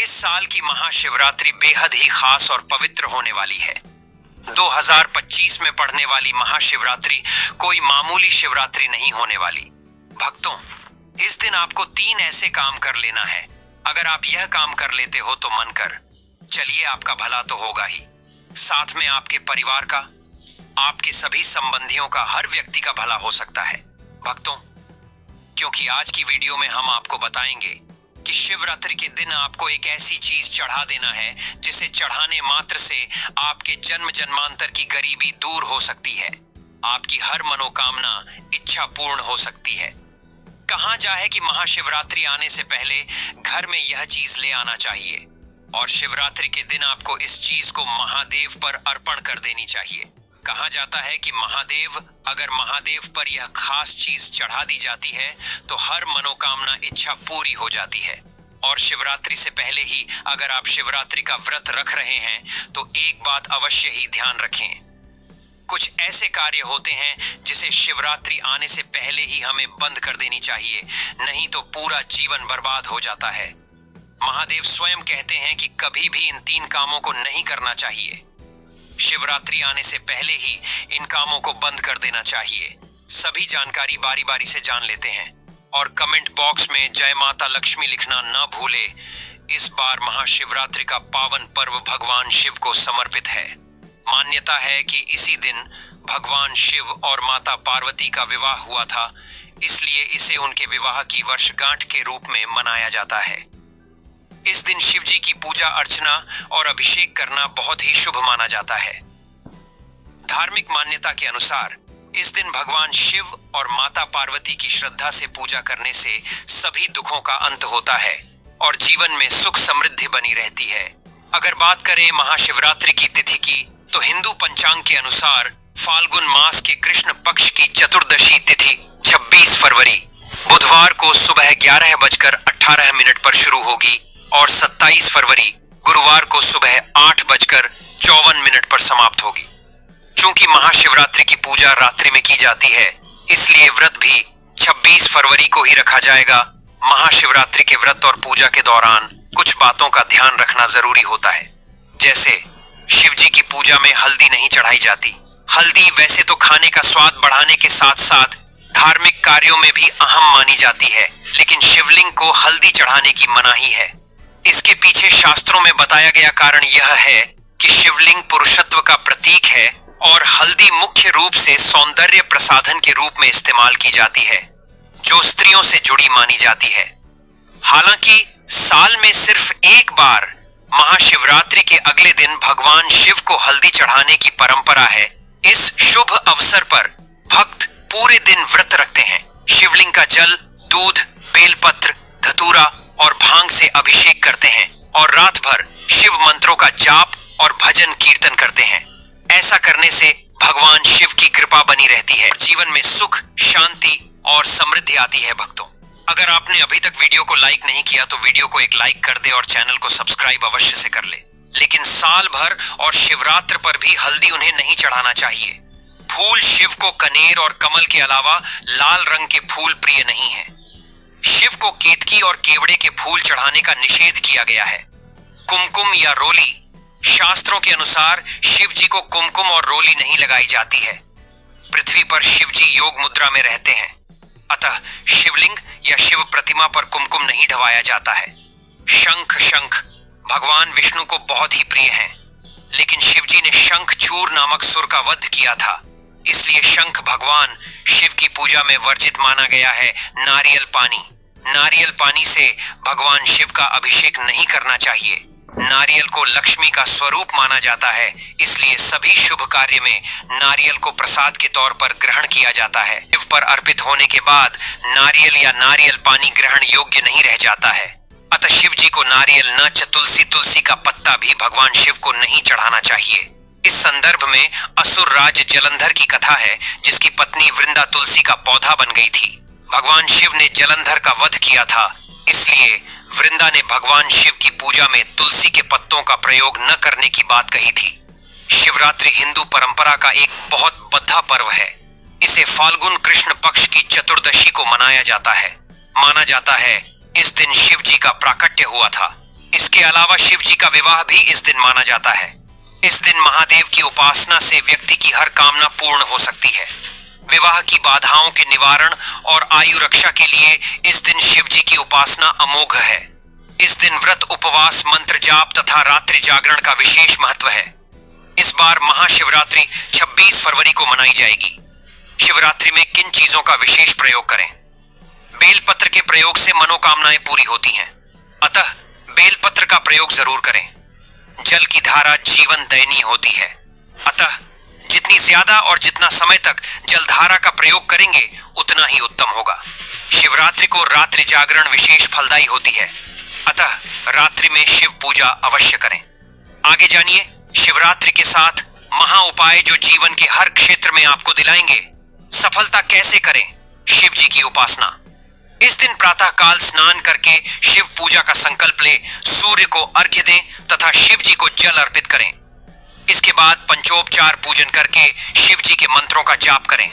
इस साल की महाशिवरात्रि बेहद ही खास और पवित्र होने वाली है। 2025 में पड़ने वाली महाशिवरात्रि कोई मामूली शिवरात्रि नहीं होने वाली। भक्तों, इस दिन आपको 3 ऐसे काम कर लेना है। अगर आप यह काम कर लेते हो तो मन कर चलिए, आपका भला तो होगा ही, साथ में आपके परिवार का, आपके सभी संबंधियों का, हर व्यक्ति का भला हो सकता है। भक्तों, क्योंकि आज की वीडियो में हम आपको बताएंगे कि शिवरात्रि के दिन आपको एक ऐसी चीज चढ़ा देना है जिसे चढ़ाने मात्र से आपके जन्म जन्मांतर की गरीबी दूर हो सकती है, आपकी हर मनोकामना इच्छा पूर्ण हो सकती है। कहा जाए कि महाशिवरात्रि आने से पहले घर में यह चीज ले आना चाहिए और शिवरात्रि के दिन आपको इस चीज को महादेव पर अर्पण कर देनी चाहिए। कहा जाता है कि अगर महादेव पर यह खास चीज चढ़ा दी जाती है तो हर मनोकामना इच्छा पूरी हो जाती है। और शिवरात्रि से पहले ही अगर आप शिवरात्रि का व्रत रख रहे हैं तो एक बात अवश्य ही ध्यान रखें, कुछ ऐसे कार्य होते हैं जिसे शिवरात्रि आने से पहले ही हमें बंद कर देनी चाहिए, नहीं तो पूरा जीवन बर्बाद हो जाता है। महादेव स्वयं कहते हैं कि कभी भी इन 3 कामों को नहीं करना चाहिए। शिवरात्रि आने से पहले ही इन कामों को बंद कर देना चाहिए। सभी जानकारी बारी बारी से जान लेते हैं और कमेंट बॉक्स में जय माता लक्ष्मी लिखना न भूले। इस बार महाशिवरात्रि का पावन पर्व भगवान शिव को समर्पित है। मान्यता है कि इसी दिन भगवान शिव और माता पार्वती का विवाह हुआ था, इसलिए इसे उनके विवाह की वर्षगांठ के रूप में मनाया जाता है। इस दिन शिव जी की पूजा अर्चना और अभिषेक करना बहुत ही शुभ माना जाता है। धार्मिक मान्यता के अनुसार इस दिन भगवान शिव और माता पार्वती की श्रद्धा से पूजा करने से सभी दुखों का अंत होता है और जीवन में सुख समृद्धि बनी रहती है। अगर बात करें महाशिवरात्रि की तिथि की तो हिंदू पंचांग के अनुसार फाल्गुन मास के कृष्ण पक्ष की चतुर्दशी तिथि 26 फरवरी बुधवार को सुबह 11:18 पर शुरू होगी और 27 फरवरी गुरुवार को सुबह 8:54 पर समाप्त होगी। चूंकि महाशिवरात्रि की पूजा रात्रि में की जाती है, इसलिए व्रत भी 26 फरवरी को ही रखा जाएगा। महाशिवरात्रि के व्रत और पूजा के दौरान कुछ बातों का ध्यान रखना जरूरी होता है, जैसे शिव जी की पूजा में हल्दी नहीं चढ़ाई जाती। हल्दी वैसे तो खाने का स्वाद बढ़ाने के साथ साथ धार्मिक कार्यों में भी अहम मानी जाती है, लेकिन शिवलिंग को हल्दी चढ़ाने की मनाही है। इसके पीछे शास्त्रों में बताया गया कारण यह है कि शिवलिंग पुरुषत्व का प्रतीक है और हल्दी मुख्य रूप से सौंदर्य प्रसाधन के रूप में इस्तेमाल की जाती है, जो स्त्रियों से जुड़ी मानी जाती है। हालांकि साल में सिर्फ एक बार महाशिवरात्रि के अगले दिन भगवान शिव को हल्दी चढ़ाने की परंपरा है। इस शुभ अवसर पर भक्त पूरे दिन व्रत रखते हैं, शिवलिंग का जल, दूध, बेलपत्र, धतूरा और भांग से अभिषेक करते हैं और रात भर शिव मंत्रों का जाप और भजन कीर्तन करते हैं। ऐसा करने से भगवान शिव की कृपा बनी रहती है, जीवन में सुख, शांति और समृद्धि आती है। भक्तों, अगर आपने अभी तक वीडियो को लाइक नहीं किया तो वीडियो को एक लाइक कर दे और चैनल को सब्सक्राइब अवश्य से कर ले। लेकिन साल भर और शिवरात्रि पर भी हल्दी उन्हें नहीं चढ़ाना चाहिए। फूल शिव को कनेर और कमल के अलावा लाल रंग के फूल प्रिय नहीं है। शिव को केतकी और केवड़े के फूल चढ़ाने का निषेध किया गया है। कुमकुम या रोली, शास्त्रों के अनुसार शिव जी को कुमकुम और रोली नहीं लगाई जाती है। पृथ्वी पर शिव जी योग मुद्रा में रहते हैं, अतः शिवलिंग या शिव प्रतिमा पर कुमकुम नहीं ढवाया जाता है। शंख भगवान विष्णु को बहुत ही प्रिय हैं, लेकिन शिव जी ने शंखचूर नामक सुर का वध किया था, इसलिए शंख भगवान शिव की पूजा में वर्जित माना गया है। नारियल पानी से भगवान शिव का अभिषेक नहीं करना चाहिए। नारियल को लक्ष्मी का स्वरूप माना जाता है, इसलिए सभी शुभ कार्य में नारियल को प्रसाद के तौर पर ग्रहण किया जाता है। शिव पर अर्पित होने के बाद नारियल या नारियल पानी ग्रहण योग्य नहीं रह जाता है, अतः शिव जी को नारियल न तुलसी का पत्ता भी भगवान शिव को नहीं चढ़ाना चाहिए। इस संदर्भ में असुर राज जलंधर की कथा है, जिसकी पत्नी वृंदा तुलसी का पौधा बन गई थी। भगवान शिव ने जलंधर का वध किया था, इसलिए वृंदा ने भगवान शिव की पूजा में तुलसी के पत्तों का प्रयोग न करने की बात कही थी। शिवरात्रि हिंदू परंपरा का एक बहुत बद्धा पर्व है। इसे फाल्गुन कृष्ण पक्ष की चतुर्दशी को मनाया जाता है। माना जाता है इस दिन शिव जी का प्राकट्य हुआ था। इसके अलावा शिव जी का विवाह भी इस दिन माना जाता है। इस दिन महादेव की उपासना से व्यक्ति की हर कामना पूर्ण हो सकती है। विवाह की बाधाओं के निवारण और आयु रक्षा के लिए इस दिन शिव जी की उपासना अमोघ है। इस दिन व्रत, उपवास, मंत्र जाप तथा रात्रि जागरण का विशेष महत्व है। इस बार महाशिवरात्रि 26 फरवरी को मनाई जाएगी। शिवरात्रि में किन चीजों का विशेष प्रयोग करें? बेलपत्र के प्रयोग से मनोकामनाएं पूरी होती हैं, अतः बेलपत्र का प्रयोग जरूर करें। जल की धारा जीवन दयनीय होती है, अतः जितनी ज्यादा और जितना समय तक जलधारा का प्रयोग करेंगे उतना ही उत्तम होगा। शिवरात्रि को रात्रि जागरण विशेष फलदायी होती है, अतः रात्रि में शिव पूजा अवश्य करें। आगे जानिए शिवरात्रि के साथ महा उपाय जो जीवन के हर क्षेत्र में आपको दिलाएंगे। सफलता कैसे करें? शिव जी की उपासना। इस दिन प्रातः काल स्नान करके शिव पूजा का संकल्प ले, सूर्य को अर्घ्य दें तथा शिव जी को जल अर्पित करें। इसके बाद पंचोपचार पूजन करके शिव जी के मंत्रों का जाप करें।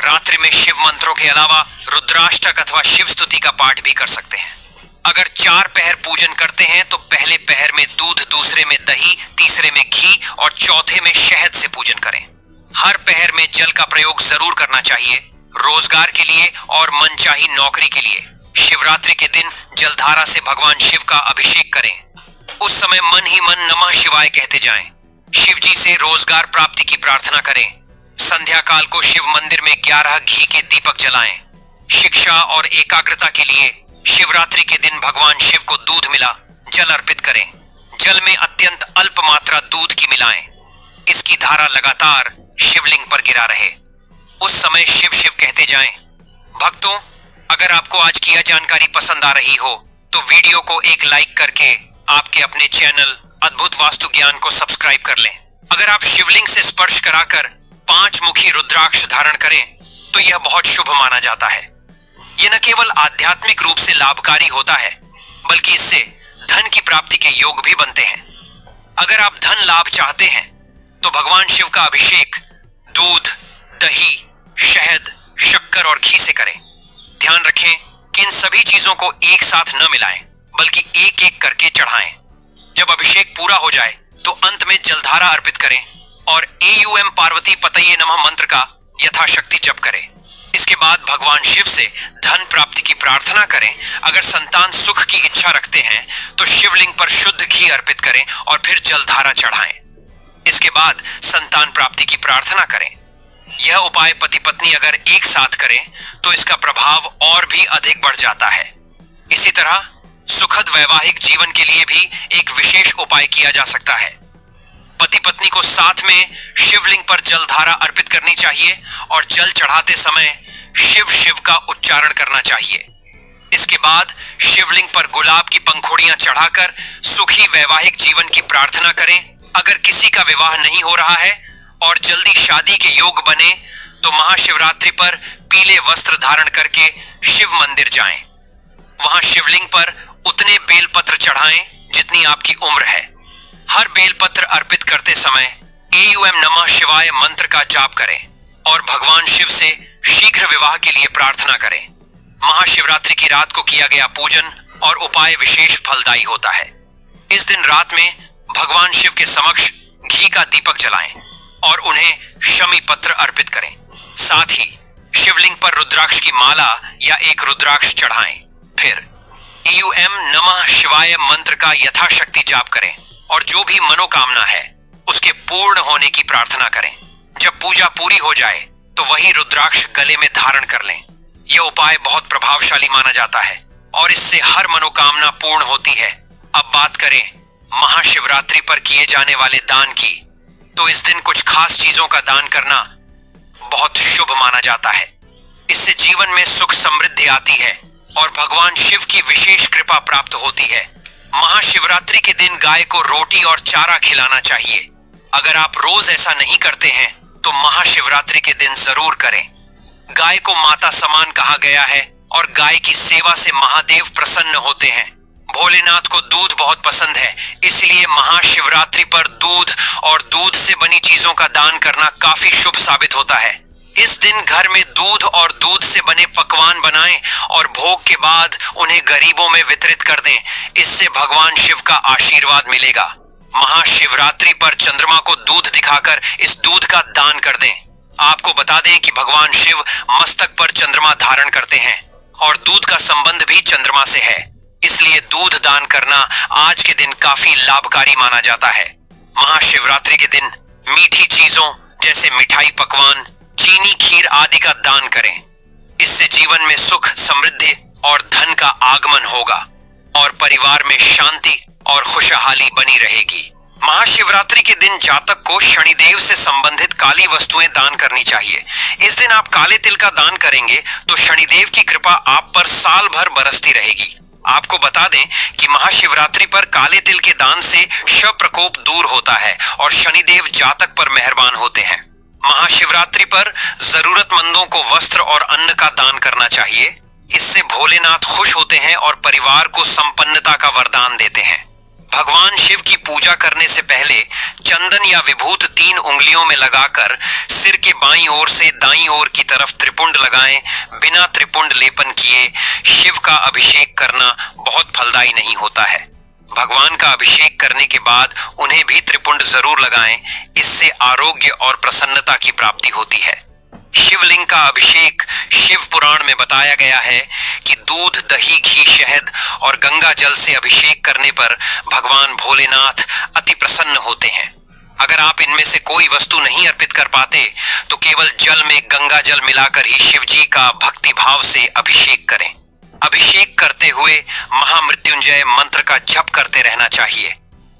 रात्रि में शिव मंत्रों के अलावा रुद्राष्टक अथवा शिव स्तुति का पाठ भी कर सकते हैं। अगर 4 पहर पूजन करते हैं तो पहले पहर में दूध, दूसरे में दही, तीसरे में घी और चौथे में शहद से पूजन करें। हर पहर में जल का प्रयोग जरूर करना चाहिए, रोजगार के लिए और मनचाही नौकरी के लिए। शिवरात्रि के दिन जलधारा से भगवान शिव का अभिषेक करें। उस समय मन ही मन नमः शिवाय कहते जाएं। शिव जी से रोजगार प्राप्ति की प्रार्थना करें। संध्या काल को शिव मंदिर में 11 घी के दीपक जलाएं। शिक्षा और एकाग्रता के लिए शिवरात्रि के दिन भगवान शिव को दूध मिला जल अर्पित करें। जल में अत्यंत अल्प मात्रा दूध की मिलाएं। इसकी धारा लगातार शिवलिंग पर गिरा रहे। उस समय शिव शिव कहते जाएं। भक्तों, अगर आपको आज की यह जानकारी पसंद आ रही हो तो वीडियो को एक लाइक करके आपके अपने चैनल अद्भुत वास्तु ज्ञान को सब्सक्राइब कर लें। अगर आप शिवलिंग से स्पर्श कराकर 5 मुखी रुद्राक्ष धारण करें तो यह बहुत शुभ माना जाता है। यह न केवल आध्यात्मिक रूप से लाभकारी होता है बल्कि इससे धन की प्राप्ति के योग भी बनते हैं। अगर आप धन लाभ चाहते हैं तो भगवान शिव का अभिषेक दूध, दही, शहद, शक्कर और घी से करें। ध्यान रखें कि इन सभी चीजों को एक साथ न मिलाएं बल्कि एक एक करके चढ़ाएं। जब अभिषेक पूरा हो जाए तो अंत में जलधारा अर्पित करें और AUM पार्वती पतये नमः मंत्र का यथाशक्ति जप करें। इसके बाद भगवान शिव से धन प्राप्ति की प्रार्थना करें। अगर संतान सुख की इच्छा रखते हैं तो शिवलिंग पर शुद्ध घी अर्पित करें और फिर जलधारा चढ़ाएं। इसके बाद संतान प्राप्ति की प्रार्थना करें। यह उपाय पति पत्नी अगर एक साथ करें तो इसका प्रभाव और भी अधिक बढ़ जाता है। इसी तरह सुखद वैवाहिक जीवन के लिए भी एक विशेष उपाय किया जा सकता है। पति पत्नी को साथ में शिवलिंग पर जलधारा अर्पित करनी चाहिए और जल चढ़ाते समय शिव शिव का उच्चारण करना चाहिए। इसके बाद शिवलिंग पर गुलाब की पंखुड़ियां चढ़ाकर सुखी वैवाहिक जीवन की प्रार्थना करें। अगर किसी का विवाह नहीं हो रहा है और जल्दी शादी के योग बने तो महाशिवरात्रि पर पीले वस्त्र धारण करके शिव मंदिर जाएं। वहां शिवलिंग पर उतने बेलपत्र चढ़ाएं जितनी आपकी उम्र है। हर बेलपत्र अर्पित करते समय AUM नमः शिवाय मंत्र का जाप करें और भगवान शिव से शीघ्र विवाह के लिए प्रार्थना करें। महाशिवरात्रि की रात को किया गया पूजन और उपाय विशेष फलदायी होता है। इस दिन रात में भगवान शिव के समक्ष घी का दीपक जलाएं और उन्हें शमी पत्र अर्पित करें। साथ ही शिवलिंग पर रुद्राक्ष की माला या एक रुद्राक्ष चढ़ाएं। फिर AUM नमः शिवाय मंत्र का यथाशक्ति जाप करें और जो भी मनोकामना है उसके पूर्ण होने की प्रार्थना करें। जब पूजा पूरी हो जाए तो वही रुद्राक्ष गले में धारण कर लें। यह उपाय बहुत प्रभावशाली माना जाता है और इससे हर मनोकामना पूर्ण होती है। अब बात करें महाशिवरात्रि पर किए जाने वाले दान की, तो इस दिन कुछ खास चीजों का दान करना बहुत शुभ माना जाता है। इससे जीवन में सुख समृद्धि आती है और भगवान शिव की विशेष कृपा प्राप्त होती है। महाशिवरात्रि के दिन गाय को रोटी और चारा खिलाना चाहिए। अगर आप रोज ऐसा नहीं करते हैं तो महाशिवरात्रि के दिन जरूर करें। गाय को माता समान कहा गया है और गाय की सेवा से महादेव प्रसन्न होते हैं। भोलेनाथ को दूध बहुत पसंद है, इसलिए महाशिवरात्रि पर दूध और दूध से बनी चीजों का दान करना काफी शुभ साबित होता है। इस दिन घर में दूध और दूध से बने पकवान बनाएं और भोग के बाद उन्हें गरीबों में वितरित कर दें। इससे भगवान शिव का आशीर्वाद मिलेगा। महाशिवरात्रि पर चंद्रमा को दूध दिखाकर इस दूध का दान कर दें। आपको बता दें कि भगवान शिव मस्तक पर चंद्रमा धारण करते हैं और दूध का संबंध भी चंद्रमा से है, इसलिए दूध दान करना आज के दिन काफी लाभकारी माना जाता है। महाशिवरात्रि के दिन मीठी चीजों जैसे मिठाई, पकवान, चीनी, खीर आदि का दान करें। इससे जीवन में सुख, समृद्धि और धन का आगमन होगा और परिवार में शांति और खुशहाली बनी रहेगी। महाशिवरात्रि के दिन जातक को शनिदेव से संबंधित काली वस्तुएं दान करनी चाहिए। इस दिन आप काले तिल का दान करेंगे तो शनिदेव की कृपा आप पर साल भर बरसती रहेगी। आपको बता दें कि महाशिवरात्रि पर काले तिल के दान से शव प्रकोप दूर होता है और शनिदेव जातक पर मेहरबान होते हैं। महाशिवरात्रि पर जरूरतमंदों को वस्त्र और अन्न का दान करना चाहिए। इससे भोलेनाथ खुश होते हैं और परिवार को संपन्नता का वरदान देते हैं। भगवान शिव की पूजा करने से पहले चंदन या विभूत 3 उंगलियों में लगाकर सिर के बाईं ओर से दाईं ओर की तरफ त्रिपुंड लगाएं। बिना त्रिपुंड लेपन किए शिव का अभिषेक करना बहुत फलदायी नहीं होता है। भगवान का अभिषेक करने के बाद उन्हें भी त्रिपुंड जरूर लगाएं। इससे आरोग्य और प्रसन्नता की प्राप्ति होती है। शिवलिंग का अभिषेक शिव पुराण में बताया गया है कि दूध, दही, घी, शहद और गंगा जल से अभिषेक करने पर भगवान भोलेनाथ अति प्रसन्न होते हैं। अगर आप इनमें से कोई वस्तु नहीं अर्पित कर पाते तो केवल जल में गंगा जल मिलाकर ही शिव जी का भक्ति भाव से अभिषेक करें। अभिषेक करते हुए महामृत्युंजय मंत्र का जप करते रहना चाहिए।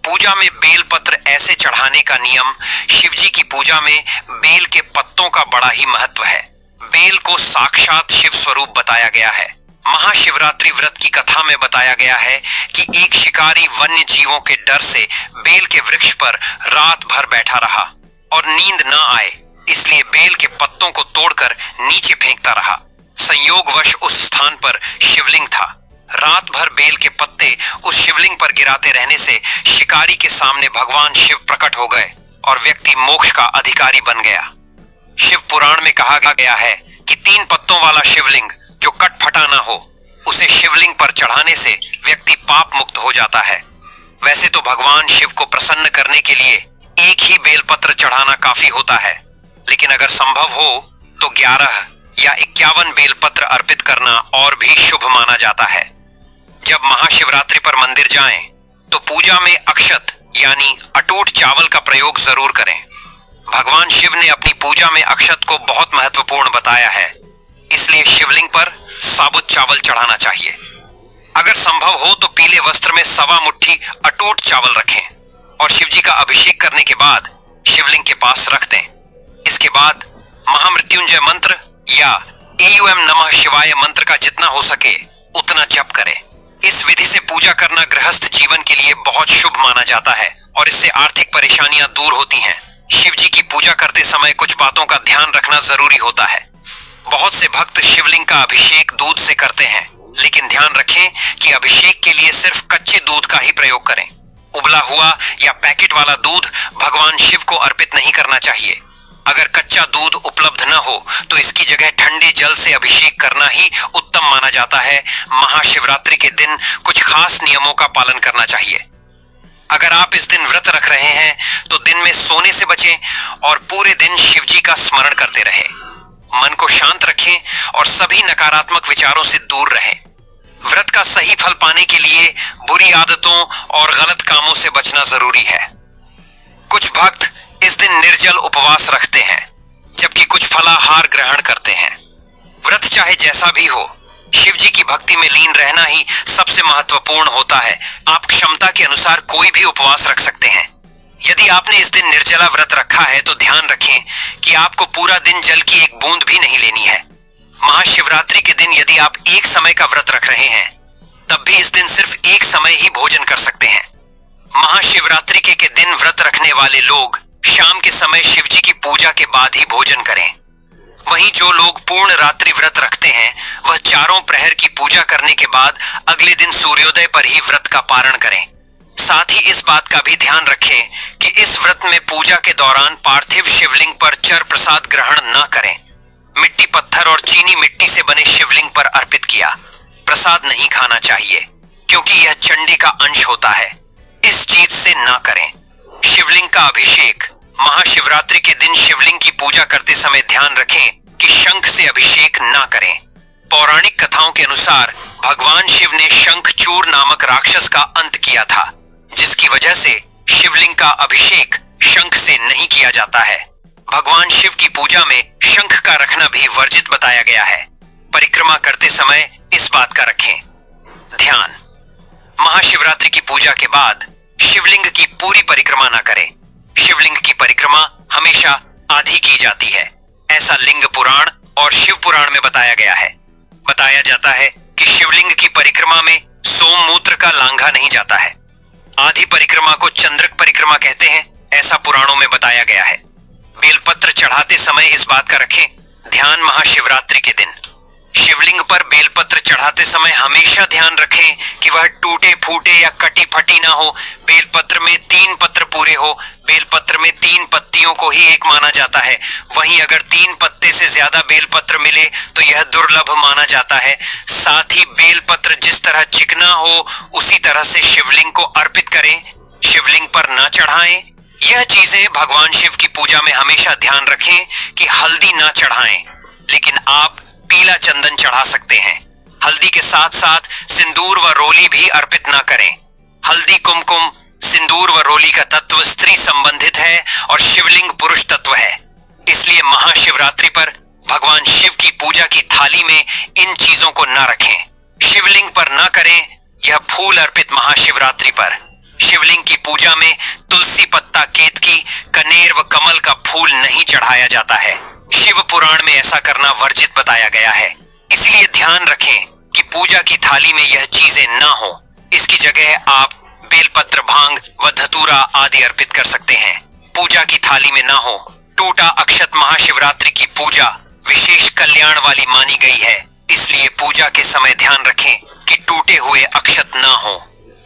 पूजा में बेल पत्र ऐसे चढ़ाने का नियम, शिव जी की पूजा में बेल के पत्तों का बड़ा ही महत्व है। बेल को साक्षात शिव स्वरूप बताया गया है। महाशिवरात्रि व्रत की कथा में बताया गया है कि एक शिकारी वन्य जीवों के डर से बेल के वृक्ष पर रात भर बैठा रहा और नींद न आए, इसलिए बेल के पत्तों को तोड़कर नीचे फेंकता रहा। संयोगवश उस स्थान पर शिवलिंग था। रात भर बेल के पत्ते उस शिवलिंग पर गिराते रहने से शिकारी के सामने भगवान शिव प्रकट हो गए और व्यक्ति मोक्ष का अधिकारी बन गया। शिव पुराण में कहा गया है कि 3 पत्तों वाला शिवलिंग जो कटफटा ना हो, उसे शिवलिंग पर चढ़ाने से व्यक्ति पाप मुक्त हो जाता है। वैसे तो भगवान शिव को प्रसन्न करने के लिए एक ही बेलपत्र चढ़ाना काफी होता है, लेकिन अगर संभव हो तो 11 या 51 बेलपत्र अर्पित करना और भी शुभ माना जाता है। जब महाशिवरात्रि पर मंदिर जाएं, तो पूजा में अक्षत यानी अटूट चावल का प्रयोग जरूर करें। भगवान शिव ने अपनी पूजा में अक्षत को बहुत महत्वपूर्ण बताया है, इसलिए शिवलिंग पर साबुत चावल चढ़ाना चाहिए। अगर संभव हो तो पीले वस्त्र में 1.25 मुट्ठी अटूट चावल रखें और शिव जी का अभिषेक करने के बाद शिवलिंग के पास रख दें। इसके बाद महामृत्युंजय मंत्र या एयूएम नमः शिवाय मंत्र का जितना हो सके उतना जप करें। इस विधि से पूजा करना गृहस्थ जीवन के लिए बहुत शुभ माना जाता है और इससे आर्थिक परेशानियां दूर होती हैं। शिव जी की पूजा करते समय कुछ बातों का ध्यान रखना जरूरी होता है। बहुत से भक्त शिवलिंग का अभिषेक दूध से करते हैं, लेकिन ध्यान रखें कि अभिषेक के लिए सिर्फ कच्चे दूध का ही प्रयोग करें। उबला हुआ या पैकेट वाला दूध भगवान शिव को अर्पित नहीं करना चाहिए। अगर कच्चा दूध उपलब्ध न हो तो इसकी जगह ठंडे जल से अभिषेक करना ही उत्तम माना जाता है। महाशिवरात्रि के दिन कुछ खास नियमों का पालन करना चाहिए। अगर आप इस दिन व्रत रख रहे हैं तो दिन में सोने से बचें और पूरे दिन शिव जी का स्मरण करते रहें। मन को शांत रखें और सभी नकारात्मक विचारों से दूर रहें। व्रत का सही फल पाने के लिए बुरी आदतों और गलत कामों से बचना जरूरी है। कुछ भक्त इस दिन निर्जल उपवास रखते हैं, जबकि कुछ फलाहार ग्रहण करते हैं। व्रत चाहे जैसा भी हो, शिव जी की भक्ति में लीन रहना ही सबसे महत्वपूर्ण होता है। आप क्षमता के अनुसार कोई भी उपवास रख सकते हैं। यदि आपने इस दिन निर्जला व्रत रखा है तो ध्यान रखें कि आपको पूरा दिन जल की एक बूंद भी नहीं लेनी है। महाशिवरात्रि के दिन यदि आप एक समय का व्रत रख रहे हैं, तब भी इस दिन सिर्फ एक समय ही भोजन कर सकते हैं। महाशिवरात्रि के दिन व्रत रखने वाले लोग शाम के समय शिव जी की पूजा के बाद ही भोजन करें। वहीं जो लोग पूर्ण रात्रि व्रत रखते हैं, वह चारों प्रहर की पूजा करने के बाद अगले दिन सूर्योदय पर ही व्रत का पारण करें। साथ ही इस बात का भी ध्यान रखें कि इस व्रत में पूजा के दौरान पार्थिव शिवलिंग पर चर प्रसाद ग्रहण न करें। मिट्टी पत्थर और चीनी मिट्टी से बने शिवलिंग पर अर्पित किया। प्रसाद नहीं खाना चाहिए क्योंकि यह चंडी का अंश होता है। इस चीज से ना करें। शिवलिंग का अभिषेक। महाशिवरात्रि के दिन शिवलिंग की पूजा करते समय ध्यान रखें कि शंख से अभिषेक ना करें। पौराणिक कथाओं के अनुसार भगवान शिव ने शंखचूर नामक राक्षस का अंत किया था, जिसकी वजह से शिवलिंग का अभिषेक शंख से नहीं किया जाता है। भगवान शिव की पूजा में शंख का रखना भी वर्जित बताया गया है। परिक्रमा करते समय इस बात का रखें ध्यान। महाशिवरात्रि की पूजा के बाद शिवलिंग की पूरी परिक्रमा न करें। शिवलिंग की परिक्रमा हमेशा आधी की जाती है। ऐसा लिंग पुराण और शिव पुराण में बताया गया है। बताया जाता है कि शिवलिंग की परिक्रमा में सोममूत्र का लांघा नहीं जाता है। आधी परिक्रमा को चंद्रक परिक्रमा कहते हैं, ऐसा पुराणों में बताया गया है। बेलपत्र चढ़ाते समय इस बात का रखें ध्यान। महाशिवरात्रि के दिन शिवलिंग पर बेलपत्र चढ़ाते समय हमेशा ध्यान रखें कि वह टूटे फूटे या कटी फटी ना हो। बेलपत्र में 3 पत्र पूरे हो। बेलपत्र में 3 पत्तियों को ही एक माना जाता है। वहीं अगर 3 पत्ते से ज्यादा बेलपत्र मिले तो यह दुर्लभ माना जाता है। साथ ही बेलपत्र जिस तरह चिकना हो उसी तरह से शिवलिंग को अर्पित करें। शिवलिंग पर ना चढ़ाएं। यह चीजें भगवान शिव की पूजा में हमेशा ध्यान रखें कि हल्दी ना चढ़ाएं, लेकिन आप पीला चंदन चढ़ा सकते हैं। हल्दी के साथ साथ सिंदूर व रोली भी अर्पित ना करें। हल्दी, कुमकुम, सिंदूर व रोली का तत्व स्त्री संबंधित है और शिवलिंग पुरुष तत्व है। इसलिए महाशिवरात्रि पर भगवान शिव की पूजा की थाली में इन चीजों को न रखें। शिवलिंग पर न करें यह फूल अर्पित। महाशिवरात्रि पर शिवलिंग की पूजा में तुलसी पत्ता, केतकी, कनेर व कमल का फूल नहीं चढ़ाया जाता है। शिव पुराण में ऐसा करना वर्जित बताया गया है। इसलिए ध्यान रखें कि पूजा की थाली में यह चीजें ना हो। इसकी जगह आप बेलपत्र, भांग व धतूरा आदि अर्पित कर सकते हैं। पूजा की थाली में ना हो टूटा अक्षत। महाशिवरात्रि की पूजा विशेष कल्याण वाली मानी गई है। इसलिए पूजा के समय ध्यान रखें कि टूटे हुए अक्षत ना हो।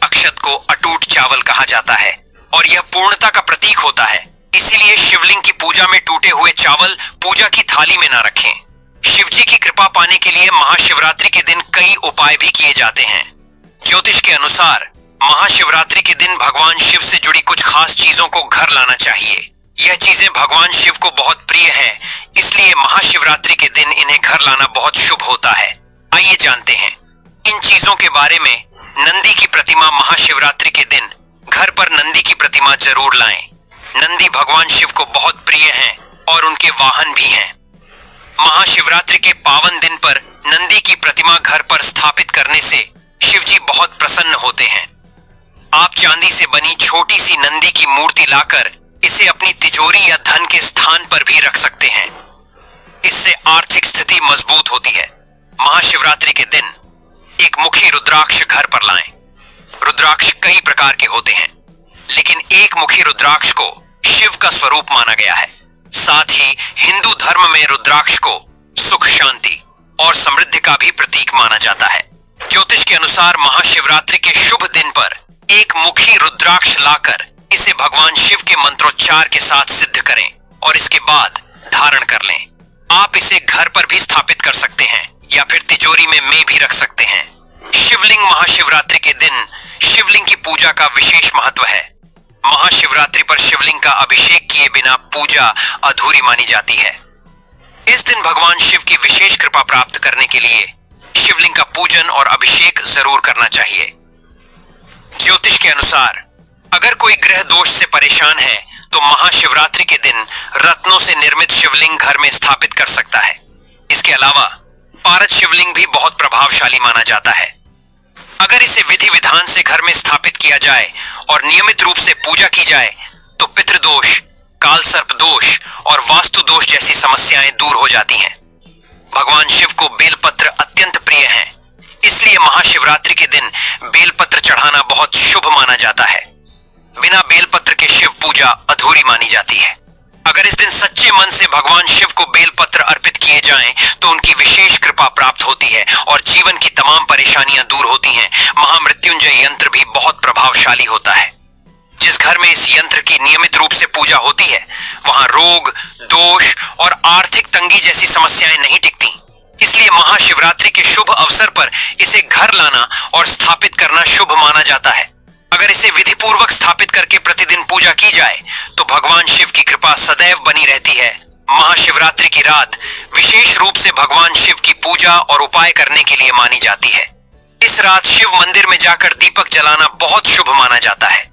अक्षत को अटूट चावल कहा जाता है और यह पूर्णता का प्रतीक होता है। इसीलिए शिवलिंग की पूजा में टूटे हुए चावल पूजा की थाली में ना रखें। शिव जी की कृपा पाने के लिए महाशिवरात्रि के दिन कई उपाय भी किए जाते हैं। ज्योतिष के अनुसार महाशिवरात्रि के दिन भगवान शिव से जुड़ी कुछ खास चीजों को घर लाना चाहिए। यह चीजें भगवान शिव को बहुत प्रिय हैं, इसलिए महाशिवरात्रि के दिन इन्हें घर लाना बहुत शुभ होता है। आइए जानते हैं इन चीजों के बारे में। नंदी की प्रतिमा। महाशिवरात्रि के दिन घर पर नंदी की प्रतिमा जरूर लाएं। नंदी भगवान शिव को बहुत प्रिय हैं और उनके वाहन भी हैं। महाशिवरात्रि के पावन दिन पर नंदी की प्रतिमा घर पर स्थापित करने से शिव जी बहुत प्रसन्न होते हैं। आप चांदी से बनी छोटी सी नंदी की मूर्ति लाकर इसे अपनी तिजोरी या धन के स्थान पर भी रख सकते हैं। इससे आर्थिक स्थिति मजबूत होती है। महाशिवरात्रि के दिन एक मुखी रुद्राक्ष घर पर लाएं। रुद्राक्ष कई प्रकार के होते हैं, लेकिन एक मुखी रुद्राक्ष को शिव का स्वरूप माना गया है। साथ ही हिंदू धर्म में रुद्राक्ष को सुख, शांति और समृद्धि का भी प्रतीक माना जाता है। ज्योतिष के अनुसार महाशिवरात्रि के शुभ दिन पर एक मुखी रुद्राक्ष लाकर इसे भगवान शिव के मंत्रोच्चार के साथ सिद्ध करें और इसके बाद धारण कर लें। आप इसे घर पर भी स्थापित कर सकते हैं या फिर तिजोरी में भी रख सकते हैं। शिवलिंग। महाशिवरात्रि के दिन शिवलिंग की पूजा का विशेष महत्व है। महाशिवरात्रि पर शिवलिंग का अभिषेक किए बिना पूजा अधूरी मानी जाती है। इस दिन भगवान शिव की विशेष कृपा प्राप्त करने के लिए शिवलिंग का पूजन और अभिषेक जरूर करना चाहिए। ज्योतिष के अनुसार अगर कोई ग्रह दोष से परेशान है तो महाशिवरात्रि के दिन रत्नों से निर्मित शिवलिंग घर में स्थापित कर सकता है। इसके अलावा पारद शिवलिंग भी बहुत प्रभावशाली माना जाता है। अगर इसे विधि विधान से घर में स्थापित किया जाए और नियमित रूप से पूजा की जाए तो पितृदोष, काल सर्प दोष और वास्तु दोष जैसी समस्याएं दूर हो जाती हैं। भगवान शिव को बेलपत्र अत्यंत प्रिय हैं, इसलिए महाशिवरात्रि के दिन बेलपत्र चढ़ाना बहुत शुभ माना जाता है। बिना बेलपत्र के शिव पूजा अधूरी मानी जाती है। अगर इस दिन सच्चे मन से भगवान शिव को बेलपत्र अर्पित किए जाएं तो उनकी विशेष कृपा प्राप्त होती है और जीवन की तमाम परेशानियां दूर होती हैं। महामृत्युंजय यंत्र भी बहुत प्रभावशाली होता है। जिस घर में इस यंत्र की नियमित रूप से पूजा होती है वहां रोग, दोष और आर्थिक तंगी जैसी समस्याएं नहीं टिकती। इसलिए महाशिवरात्रि के शुभ अवसर पर इसे घर लाना और स्थापित करना शुभ माना जाता है। अगर इसे विधिपूर्वक स्थापित करके प्रतिदिन पूजा की जाए तो भगवान शिव की कृपा सदैव बनी रहती है। महाशिवरात्रि की रात विशेष रूप से भगवान शिव की पूजा और उपाय करने के लिए मानी जाती है। इस रात शिव मंदिर में जाकर दीपक जलाना बहुत शुभ माना जाता है।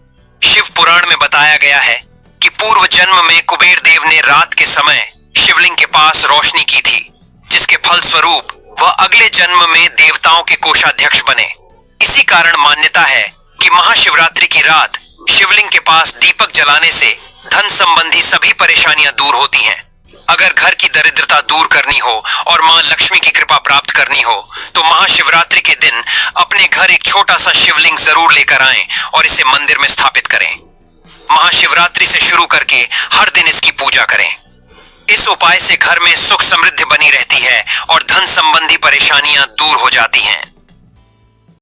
शिव पुराण में बताया गया है कि पूर्व जन्म में कुबेर देव ने रात के समय शिवलिंग के पास रोशनी की थी, जिसके फलस्वरूप वह अगले जन्म में देवताओं के कोषाध्यक्ष बने। इसी कारण मान्यता है कि महाशिवरात्रि की रात शिवलिंग के पास दीपक जलाने से धन संबंधी सभी परेशानियां दूर होती हैं। अगर घर की दरिद्रता दूर करनी हो और मां लक्ष्मी की कृपा प्राप्त करनी हो तो महाशिवरात्रि के दिन अपने घर एक छोटा सा शिवलिंग जरूर लेकर आएं और इसे मंदिर में स्थापित करें। महाशिवरात्रि से शुरू करके हर दिन इसकी पूजा करें। इस उपाय से घर में सुख समृद्धि बनी रहती है और धन संबंधी परेशानियां दूर हो जाती हैं।